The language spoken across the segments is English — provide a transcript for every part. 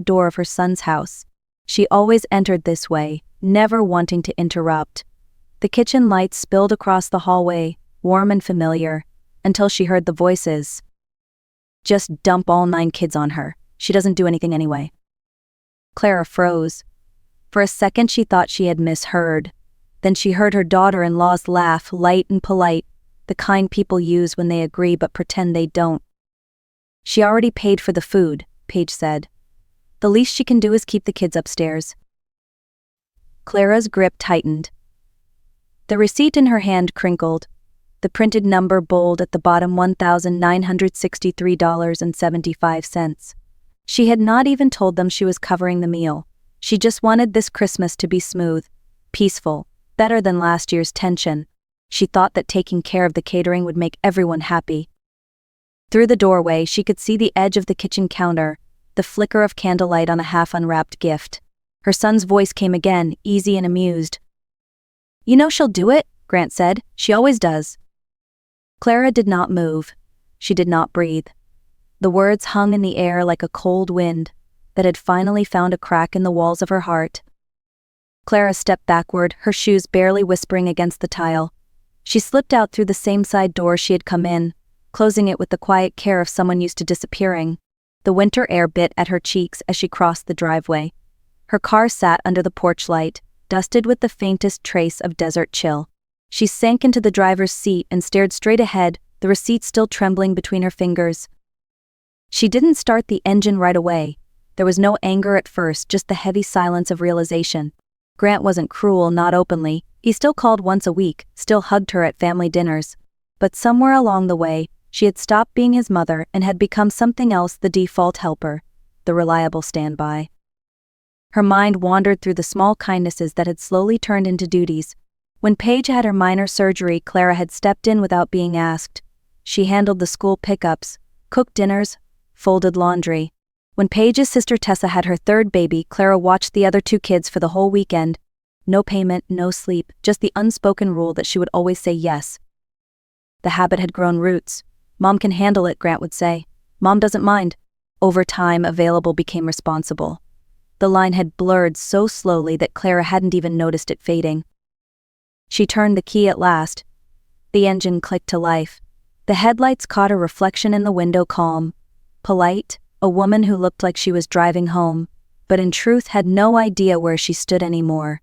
door of her son's house. She always entered this way, never wanting to interrupt. The kitchen lights spilled across the hallway, warm and familiar, until she heard the voices. "Just dump all 9 kids on her. She doesn't do anything anyway." Clara froze. For a second she thought she had misheard. Then she heard her daughter-in-law's laugh, light and polite, the kind people use when they agree but pretend they don't. "She already paid for the food," Paige said. "The least she can do is keep the kids upstairs." Clara's grip tightened. The receipt in her hand crinkled, the printed number bold at the bottom, $1,963.75. She had not even told them she was covering the meal. She just wanted this Christmas to be smooth, peaceful, better than last year's tension. She thought that taking care of the catering would make everyone happy. Through the doorway, she could see the edge of the kitchen counter, the flicker of candlelight on a half-unwrapped gift. Her son's voice came again, easy and amused. "You know she'll do it," Grant said. "She always does." Clara did not move. She did not breathe. The words hung in the air like a cold wind that had finally found a crack in the walls of her heart. Clara stepped backward, her shoes barely whispering against the tile. She slipped out through the same side door she had come in, closing it with the quiet care of someone used to disappearing. The winter air bit at her cheeks as she crossed the driveway. Her car sat under the porch light, dusted with the faintest trace of desert chill. She sank into the driver's seat and stared straight ahead, the receipt still trembling between her fingers. She didn't start the engine right away. There was no anger at first, just the heavy silence of realization. Grant wasn't cruel, not openly. He still called once a week, still hugged her at family dinners. But somewhere along the way, she had stopped being his mother and had become something else, the default helper, the reliable standby. Her mind wandered through the small kindnesses that had slowly turned into duties. When Paige had her minor surgery, Clara had stepped in without being asked. She handled the school pickups, cooked dinners, folded laundry. When Paige's sister Tessa had her 3rd baby, Clara watched the other 2 kids for the whole weekend. No payment, no sleep, just the unspoken rule that she would always say yes. The habit had grown roots. "Mom can handle it," Grant would say. "Mom doesn't mind." Over time, available became responsible. The line had blurred so slowly that Clara hadn't even noticed it fading. She turned the key at last. The engine clicked to life. The headlights caught her reflection in the window, calm, polite, a woman who looked like she was driving home, but in truth had no idea where she stood anymore.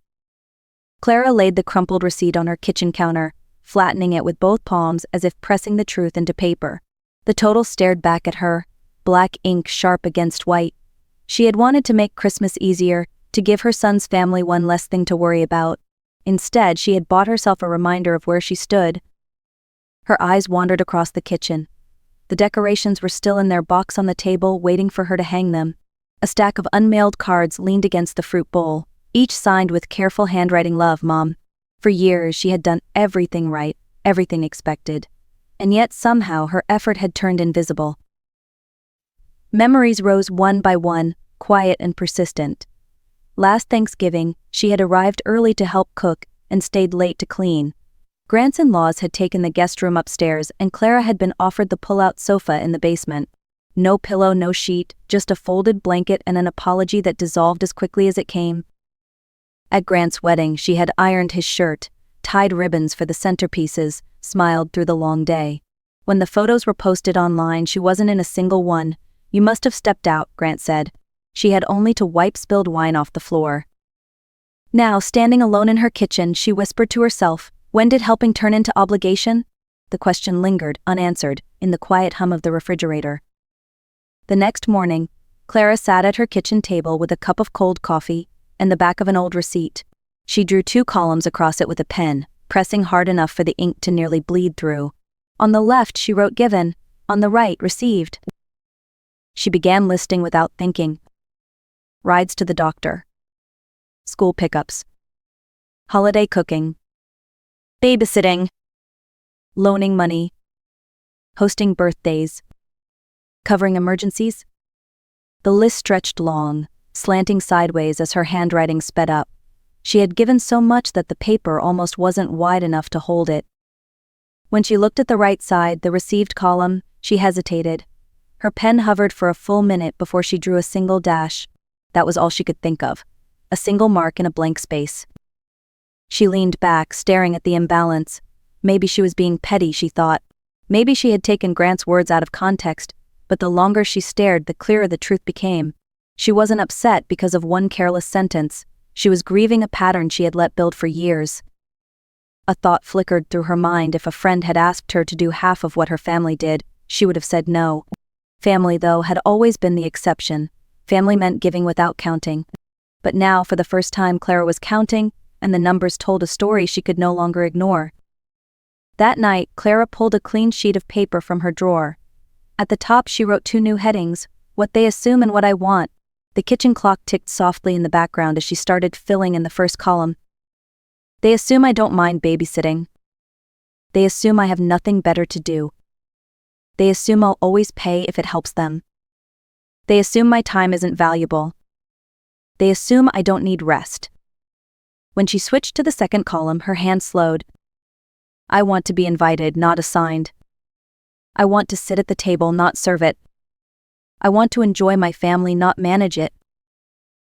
Clara laid the crumpled receipt on her kitchen counter, flattening it with both palms as if pressing the truth into paper. The total stared back at her, black ink sharp against white. She had wanted to make Christmas easier, to give her son's family one less thing to worry about. Instead, she had bought herself a reminder of where she stood. Her eyes wandered across the kitchen. The decorations were still in their box on the table, waiting for her to hang them. A stack of unmailed cards leaned against the fruit bowl, each signed with careful handwriting, "Love, Mom." For years, she had done everything right, everything expected. And yet somehow her effort had turned invisible. Memories rose one by one, quiet and persistent. Last Thanksgiving, she had arrived early to help cook and stayed late to clean. Grant's in-laws had taken the guest room upstairs, and Clara had been offered the pull-out sofa in the basement. No pillow, no sheet, just a folded blanket and an apology that dissolved as quickly as it came. At Grant's wedding, she had ironed his shirt, tied ribbons for the centerpieces, smiled through the long day. When the photos were posted online, she wasn't in a single one. "You must have stepped out," Grant said. She had only to wipe spilled wine off the floor. Now, standing alone in her kitchen, she whispered to herself, when did helping turn into obligation? The question lingered, unanswered, in the quiet hum of the refrigerator. The next morning, Clara sat at her kitchen table with a cup of cold coffee and the back of an old receipt. She drew 2 columns across it with a pen, pressing hard enough for the ink to nearly bleed through. On the left, she wrote given, on the right, received. She began listing without thinking. Rides to the doctor. School pickups. Holiday cooking. Babysitting. Loaning money. Hosting birthdays. Covering emergencies. The list stretched long, slanting sideways as her handwriting sped up. She had given so much that the paper almost wasn't wide enough to hold it. When she looked at the right side, the received column, she hesitated. Her pen hovered for a full minute before she drew a single dash. That was all she could think of. A single mark in a blank space. She leaned back, staring at the imbalance. Maybe she was being petty, she thought. Maybe she had taken Grant's words out of context, but the longer she stared, the clearer the truth became. She wasn't upset because of one careless sentence. She was grieving a pattern she had let build for years. A thought flickered through her mind. If a friend had asked her to do half of what her family did, she would have said no. Family, though, had always been the exception. Family meant giving without counting. But now, for the first time, Clara was counting, and the numbers told a story she could no longer ignore. That night, Clara pulled a clean sheet of paper from her drawer. At the top she wrote 2 new headings, "What they assume and what I want." The kitchen clock ticked softly in the background as she started filling in the first column. They assume I don't mind babysitting. They assume I have nothing better to do. They assume I'll always pay if it helps them. They assume my time isn't valuable. They assume I don't need rest. When she switched to the second column, her hand slowed. I want to be invited, not assigned. I want to sit at the table, not serve it. I want to enjoy my family, not manage it.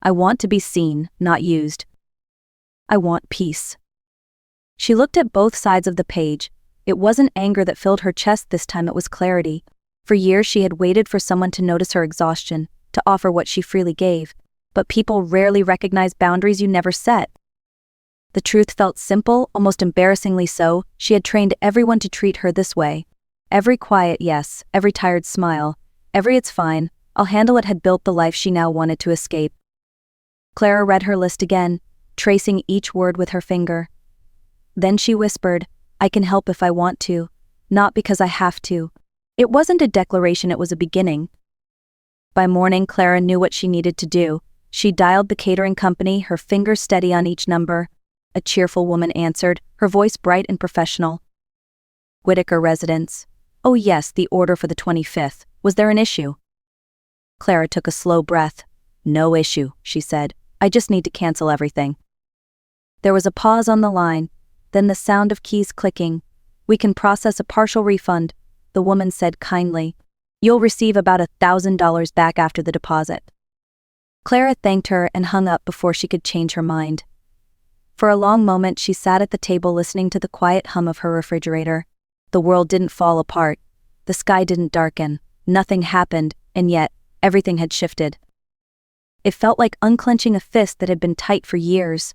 I want to be seen, not used. I want peace. She looked at both sides of the page. It wasn't anger that filled her chest this time, it was clarity. For years she had waited for someone to notice her exhaustion, to offer what she freely gave. But people rarely recognize boundaries you never set. The truth felt simple, almost embarrassingly so. She had trained everyone to treat her this way. Every quiet yes, every tired smile, every "it's fine, I'll handle it" had built the life she now wanted to escape. Clara read her list again, tracing each word with her finger. Then she whispered, I can help if I want to, not because I have to. It wasn't a declaration, it was a beginning. By morning, Clara knew what she needed to do. She dialed the catering company, her fingers steady on each number. A cheerful woman answered, her voice bright and professional. Whitaker residence. Oh yes, the order for the 25th. Was there an issue? Clara took a slow breath. No issue, she said. I just need to cancel everything. There was a pause on the line, then the sound of keys clicking. We can process a partial refund, the woman said kindly. You'll receive about $1,000 back after the deposit. Clara thanked her and hung up before she could change her mind. For a long moment she sat at the table listening to the quiet hum of her refrigerator. The world didn't fall apart. The sky didn't darken. Nothing happened, and yet, everything had shifted. It felt like unclenching a fist that had been tight for years.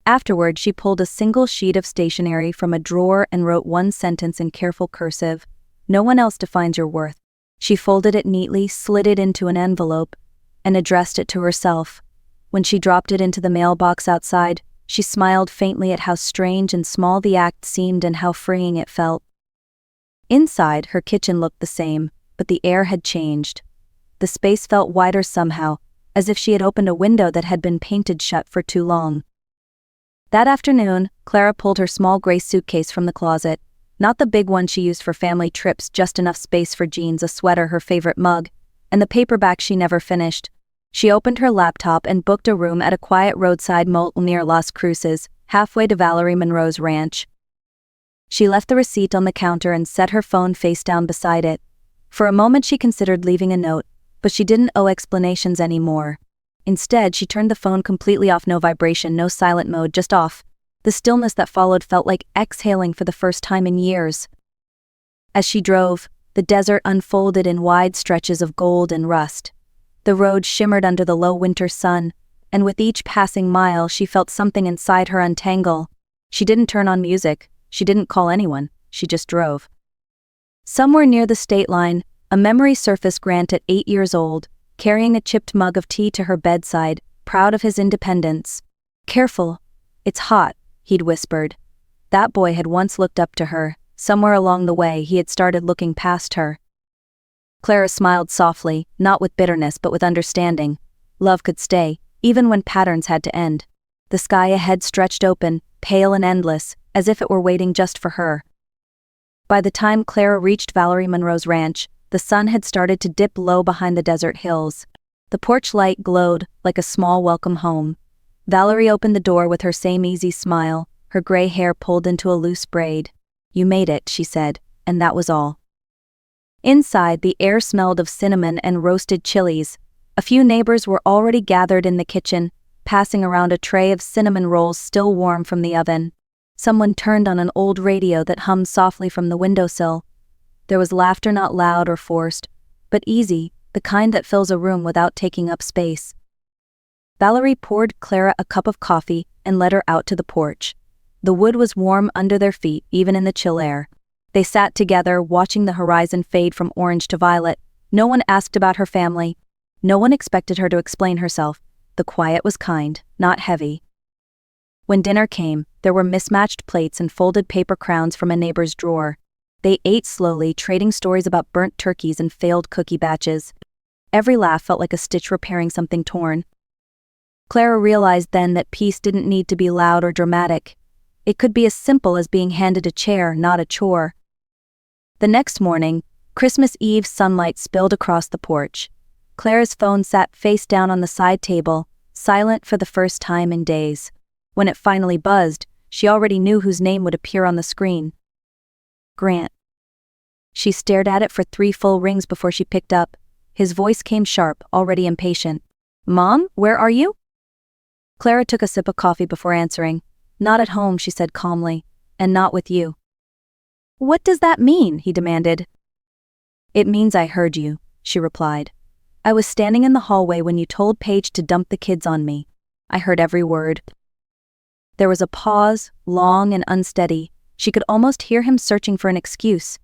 Afterward, she pulled a single sheet of stationery from a drawer and wrote one sentence in careful cursive. No one else defines your worth. She folded it neatly, slid it into an envelope, and addressed it to herself. When she dropped it into the mailbox outside, she smiled faintly at how strange and small the act seemed and how freeing it felt. Inside, her kitchen looked the same, but the air had changed. The space felt wider somehow, as if she had opened a window that had been painted shut for too long. That afternoon, Clara pulled her small gray suitcase from the closet. Not the big one she used for family trips, just enough space for jeans, a sweater, her favorite mug, and the paperback she never finished. She opened her laptop and booked a room at a quiet roadside motel near Las Cruces, halfway to Valerie Monroe's ranch. She left the receipt on the counter and set her phone face down beside it. For a moment she considered leaving a note, but she didn't owe explanations anymore. Instead, she turned the phone completely off, no vibration, no silent mode, just off. The stillness that followed felt like exhaling for the first time in years. As she drove, the desert unfolded in wide stretches of gold and rust. The road shimmered under the low winter sun, and with each passing mile she felt something inside her untangle. She didn't turn on music, she didn't call anyone, she just drove. Somewhere near the state line, a memory surfaced. Grant at 8 years old, carrying a chipped mug of tea to her bedside, proud of his independence. Careful, it's hot, he'd whispered. That boy had once looked up to her. Somewhere along the way he had started looking past her. Clara smiled softly, not with bitterness but with understanding. Love could stay, even when patterns had to end. The sky ahead stretched open, pale and endless, as if it were waiting just for her. By the time Clara reached Valerie Monroe's ranch, the sun had started to dip low behind the desert hills. The porch light glowed like a small welcome home. Valerie opened the door with her same easy smile, her gray hair pulled into a loose braid. You made it, she said, and that was all. Inside, the air smelled of cinnamon and roasted chilies. A few neighbors were already gathered in the kitchen, passing around a tray of cinnamon rolls still warm from the oven. Someone turned on an old radio that hummed softly from the windowsill. There was laughter, not loud or forced, but easy, the kind that fills a room without taking up space. Valerie poured Clara a cup of coffee and led her out to the porch. The wood was warm under their feet, even in the chill air. They sat together, watching the horizon fade from orange to violet. No one asked about her family. No one expected her to explain herself. The quiet was kind, not heavy. When dinner came, there were mismatched plates and folded paper crowns from a neighbor's drawer. They ate slowly, trading stories about burnt turkeys and failed cookie batches. Every laugh felt like a stitch repairing something torn. Clara realized then that peace didn't need to be loud or dramatic. It could be as simple as being handed a chair, not a chore. The next morning, Christmas Eve sunlight spilled across the porch. Clara's phone sat face down on the side table, silent for the first time in days. When it finally buzzed, she already knew whose name would appear on the screen. Grant. She stared at it for 3 full rings before she picked up. His voice came sharp, already impatient. "Mom, where are you?" Clara took a sip of coffee before answering. "Not at home," she said calmly, "and not with you." "What does that mean?" he demanded. "It means I heard you," she replied. "I was standing in the hallway when you told Paige to dump the kids on me. I heard every word." There was a pause, long and unsteady. She could almost hear him searching for an excuse.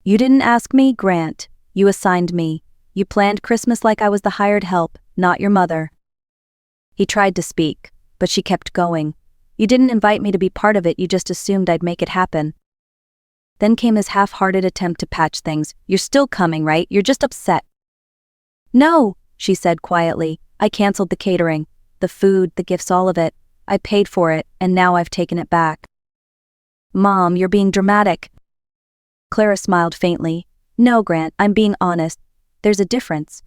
"You didn't ask me, Grant. You assigned me. You planned Christmas like I was the hired help, not your mother." He tried to speak, but she kept going. "You didn't invite me to be part of it, you just assumed I'd make it happen." Then came his half-hearted attempt to patch things. "You're still coming, right? You're just upset." "No," she said quietly. "I canceled the catering. The food, the gifts, all of it. I paid for it, and now I've taken it back." "Mom, you're being dramatic." Clara smiled faintly. "No, Grant, I'm being honest. There's a difference."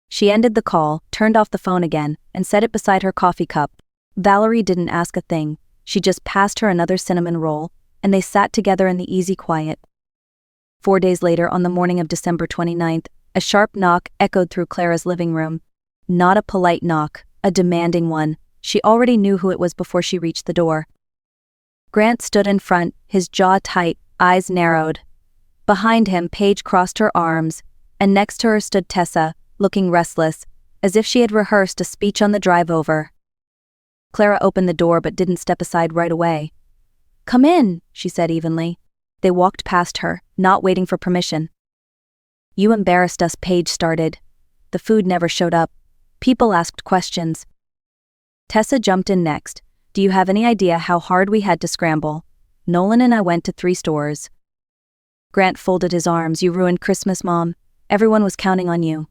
She ended the call, turned off the phone again, and set it beside her coffee cup. Valerie didn't ask a thing. She just passed her another cinnamon roll, and they sat together in the easy quiet. 4 days later, on the morning of December 29th, a sharp knock echoed through Clara's living room. Not a polite knock, a demanding one. She already knew who it was before she reached the door. Grant stood in front, his jaw tight, eyes narrowed. Behind him, Paige crossed her arms, and next to her stood Tessa, looking restless, as if she had rehearsed a speech on the drive over. Clara opened the door but didn't step aside right away. "Come in," she said evenly. They walked past her, not waiting for permission. "You embarrassed us," Paige started. "The food never showed up. People asked questions." Tessa jumped in next. "Do you have any idea how hard we had to scramble? Nolan and I went to 3 stores." Grant folded his arms. "You ruined Christmas, Mom. Everyone was counting on you."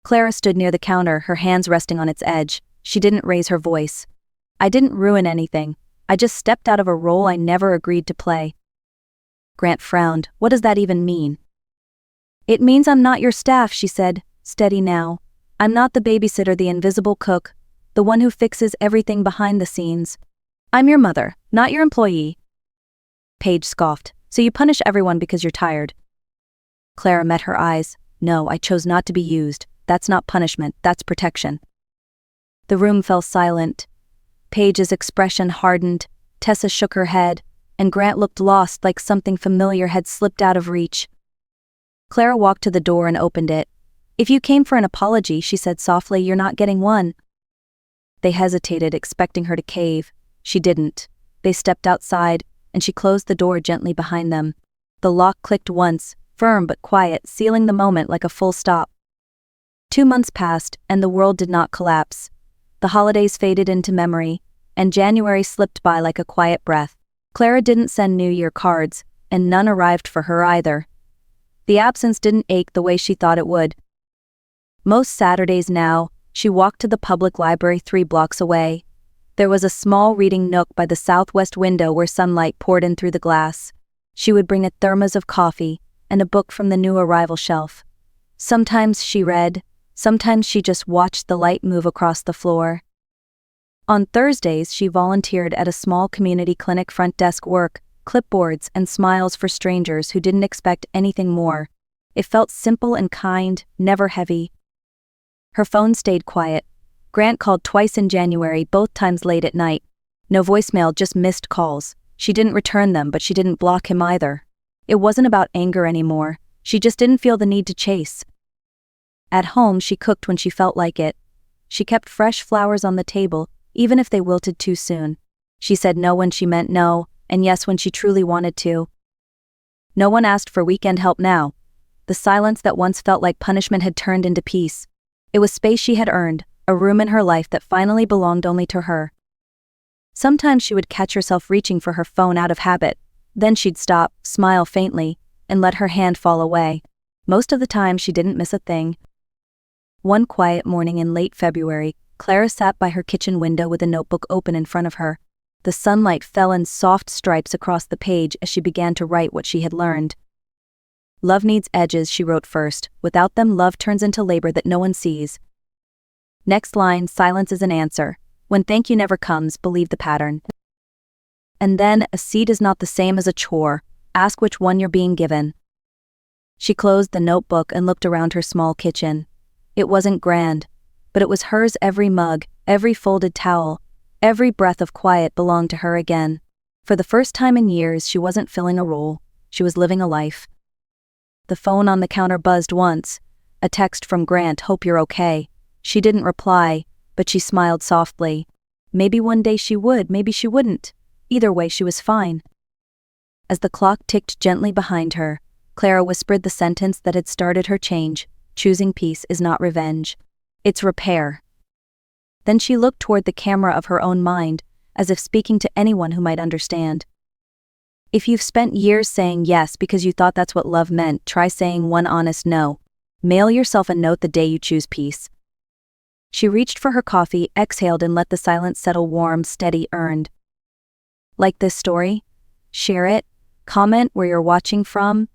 Clara stood near the counter, her hands resting on its edge. She didn't raise her voice. "I didn't ruin anything. I just stepped out of a role I never agreed to play." Grant frowned. "What does that even mean?" "It means I'm not your staff," she said, steady now. "I'm not the babysitter, the invisible cook, the one who fixes everything behind the scenes. I'm your mother, not your employee." Paige scoffed. "So you punish everyone because you're tired?" Clara met her eyes. "No, I chose not to be used. That's not punishment, that's protection." The room fell silent. Paige's expression hardened, Tessa shook her head, and Grant looked lost, like something familiar had slipped out of reach. Clara walked to the door and opened it. "If you came for an apology," she said softly, "you're not getting one." They hesitated, expecting her to cave. She didn't. They stepped outside, and she closed the door gently behind them. The lock clicked once, firm but quiet, sealing the moment like a full stop. 2 months passed, and the world did not collapse. The holidays faded into memory, and January slipped by like a quiet breath. Clara didn't send New Year cards, and none arrived for her either. The absence didn't ache the way she thought it would. Most Saturdays now, she walked to the public library 3 blocks away. There was a small reading nook by the southwest window where sunlight poured in through the glass. She would bring a thermos of coffee and a book from the new arrival shelf. Sometimes she read, sometimes she just watched the light move across the floor. On Thursdays, she volunteered at a small community clinic, front desk work, clipboards, and smiles for strangers who didn't expect anything more. It felt simple and kind, never heavy. Her phone stayed quiet. Grant called twice in January, both times late at night. No voicemail, just missed calls. She didn't return them, but she didn't block him either. It wasn't about anger anymore. She just didn't feel the need to chase. At home, she cooked when she felt like it. She kept fresh flowers on the table, even if they wilted too soon. She said no when she meant no, and yes when she truly wanted to. No one asked for weekend help now. The silence that once felt like punishment had turned into peace. It was space she had earned, a room in her life that finally belonged only to her. Sometimes she would catch herself reaching for her phone out of habit. Then she'd stop, smile faintly, and let her hand fall away. Most of the time she didn't miss a thing. One quiet morning in late February, Clara sat by her kitchen window with a notebook open in front of her. The sunlight fell in soft stripes across the page as she began to write what she had learned. Love needs edges, she wrote first. Without them, love turns into labor that no one sees. Next line, silence is an answer. When thank you never comes, believe the pattern. And then, a seed is not the same as a chore. Ask which one you're being given. She closed the notebook and looked around her small kitchen. It wasn't grand, but it was hers. Every mug, every folded towel, every breath of quiet belonged to her again. For the first time in years, she wasn't filling a role. She was living a life. The phone on the counter buzzed once. A text from Grant, hope you're okay. She didn't reply, but she smiled softly. Maybe one day she would, maybe she wouldn't. Either way, she was fine. As the clock ticked gently behind her, Clara whispered the sentence that had started her change. Choosing peace is not revenge. It's repair. Then she looked toward the camera of her own mind, as if speaking to anyone who might understand. If you've spent years saying yes because you thought that's what love meant, try saying one honest no. Mail yourself a note the day you choose peace. She reached for her coffee, exhaled, and let the silence settle. Warm, steady, earned. Like this story? Share it. Comment where you're watching from.